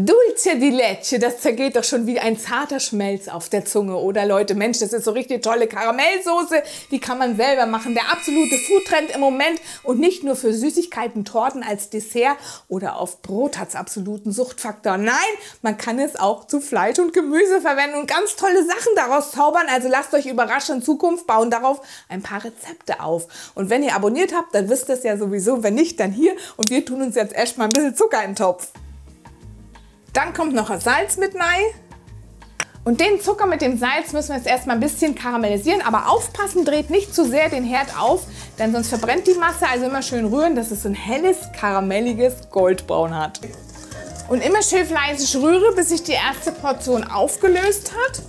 Dulce di leche, das zergeht doch schon wie ein zarter Schmelz auf der Zunge, oder Leute? Mensch, das ist so richtig tolle Karamellsoße, die kann man selber machen. Der absolute Foodtrend im Moment und nicht nur für Süßigkeiten, Torten als Dessert oder auf Brot hat es absoluten Suchtfaktor. Nein, man kann es auch zu Fleisch und Gemüse verwenden und ganz tolle Sachen daraus zaubern. Also lasst euch überraschen, in Zukunft bauen darauf ein paar Rezepte auf. Und wenn ihr abonniert habt, dann wisst ihr es ja sowieso. Wenn nicht, dann hier. Und wir tun uns jetzt erstmal ein bisschen Zucker in den Topf. Dann kommt noch ein Salz mit rein. Und den Zucker mit dem Salz müssen wir jetzt erstmal ein bisschen karamellisieren. Aber aufpassen, dreht nicht zu sehr den Herd auf, denn sonst verbrennt die Masse. Also immer schön rühren, dass es so ein helles, karamelliges Goldbraun hat. Und immer schön fleißig rühren, bis sich die erste Portion aufgelöst hat.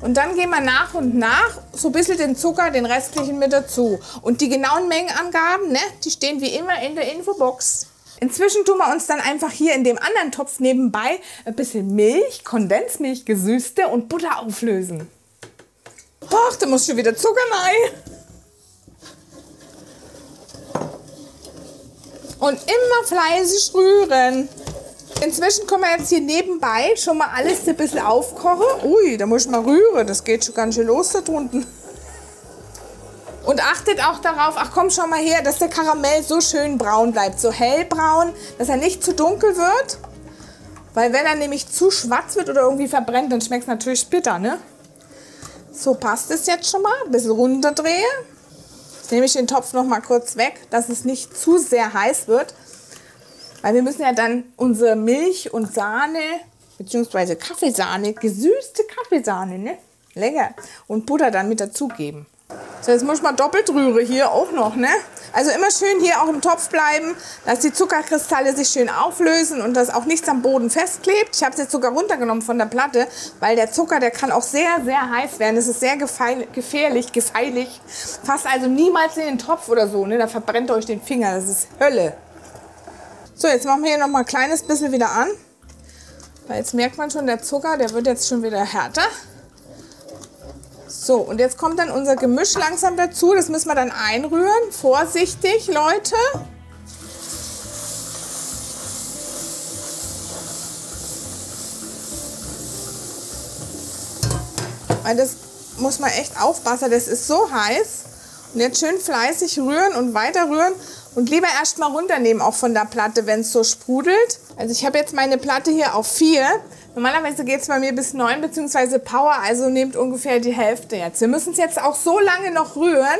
Und dann gehen wir nach und nach so ein bisschen den Zucker, den restlichen mit dazu. Und die genauen Mengenangaben, ne, die stehen wie immer in der Infobox. Inzwischen tun wir uns dann einfach hier in dem anderen Topf nebenbei ein bisschen Milch, Kondensmilch, gesüßte und Butter auflösen. Ach, da muss schon wieder Zucker rein. Und immer fleißig rühren. Inzwischen können wir jetzt hier nebenbei schon mal alles ein bisschen aufkochen. Ui, da muss ich mal rühren, das geht schon ganz schön los da drunten. Und achtet auch darauf, ach komm schon mal her, dass der Karamell so schön braun bleibt, so hellbraun, dass er nicht zu dunkel wird. Weil wenn er nämlich zu schwarz wird oder irgendwie verbrennt, dann schmeckt es natürlich bitter, ne? So passt es jetzt schon mal, ein bisschen runterdrehen. Jetzt nehme ich den Topf noch mal kurz weg, dass es nicht zu sehr heiß wird. Weil wir müssen ja dann unsere Milch und Sahne, beziehungsweise Kaffeesahne, gesüßte Kaffeesahne, ne? Lecker. Und Butter dann mit dazugeben. So, jetzt muss ich mal doppelt rühren hier auch noch, ne? Also immer schön hier auch im Topf bleiben, dass die Zuckerkristalle sich schön auflösen und dass auch nichts am Boden festklebt. Ich habe es jetzt sogar runtergenommen von der Platte, weil der Zucker, der kann auch sehr, sehr heiß werden. Das ist sehr gefährlich. Fasst also niemals in den Topf oder so, ne? Da verbrennt euch den Finger, das ist Hölle. So, jetzt machen wir hier noch mal ein kleines bisschen wieder an. Weil jetzt merkt man schon, der Zucker, der wird jetzt schon wieder härter. So, und jetzt kommt dann unser Gemisch langsam dazu. Das müssen wir dann einrühren. Vorsichtig, Leute. Weil das muss man echt aufpassen. Das ist so heiß. Und jetzt schön fleißig rühren und weiter rühren. Und lieber erst mal runternehmen, auch von der Platte, wenn es so sprudelt. Also ich habe jetzt meine Platte hier auf 4. Normalerweise geht es bei mir bis 9 bzw. Power, also nehmt ungefähr die Hälfte jetzt. Wir müssen es jetzt auch so lange noch rühren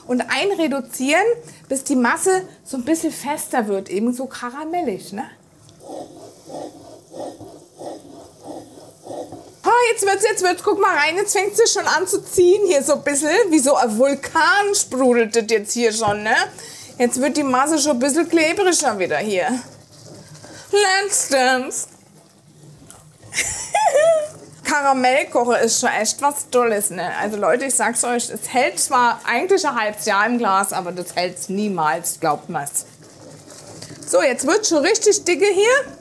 und einreduzieren, bis die Masse so ein bisschen fester wird, eben so karamellig, ne? Oh, jetzt wird's, guck mal rein, jetzt fängt es schon an zu ziehen hier so ein bisschen, wie so ein Vulkan sprudelt das jetzt hier schon, ne? Jetzt wird die Masse schon ein bisschen klebriger wieder hier. Let's dance! Karamellkochen ist schon echt was Tolles, ne? Also Leute, ich sag's euch, es hält zwar eigentlich ein halbes Jahr im Glas, aber das hält's niemals, glaubt mir's. So, jetzt wird schon richtig dicke hier.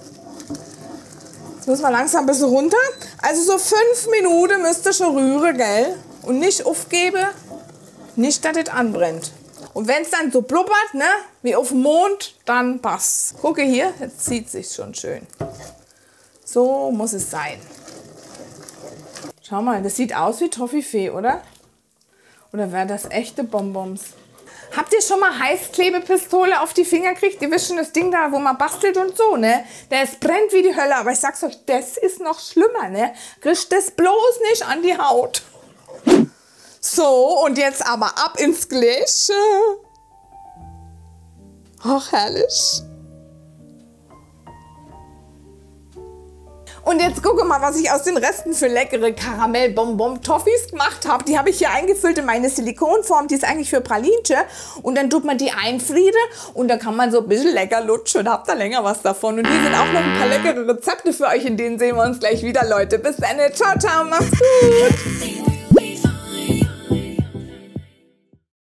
Jetzt müssen wir langsam ein bisschen runter. Also so 5 Minuten müsst ihr schon rühren, gell? Und nicht aufgeben, nicht, dass es anbrennt. Und wenn es dann so blubbert, ne, wie auf dem Mond, dann passt. Gucke hier, jetzt zieht sich schon schön. So muss es sein. Schau mal, das sieht aus wie Toffifee, oder? Oder wäre das echte Bonbons? Habt ihr schon mal Heißklebepistole auf die Finger gekriegt? Ihr wisst schon, das Ding da, wo man bastelt und so, ne? Das brennt wie die Hölle, aber ich sag's euch, das ist noch schlimmer, ne? Kriegt das bloß nicht an die Haut. So, und jetzt aber ab ins Gläschen. Ach, herrlich. Und jetzt gucke mal, was ich aus den Resten für leckere Karamell-Bonbon-Toffees gemacht habe. Die habe ich hier eingefüllt in meine Silikonform. Die ist eigentlich für Pralinchen. Und dann tut man die einfrieren und dann kann man so ein bisschen lecker lutschen und habt da länger was davon. Und hier sind auch noch ein paar leckere Rezepte für euch, in denen sehen wir uns gleich wieder, Leute. Bis dann. Ciao, ciao, macht's gut.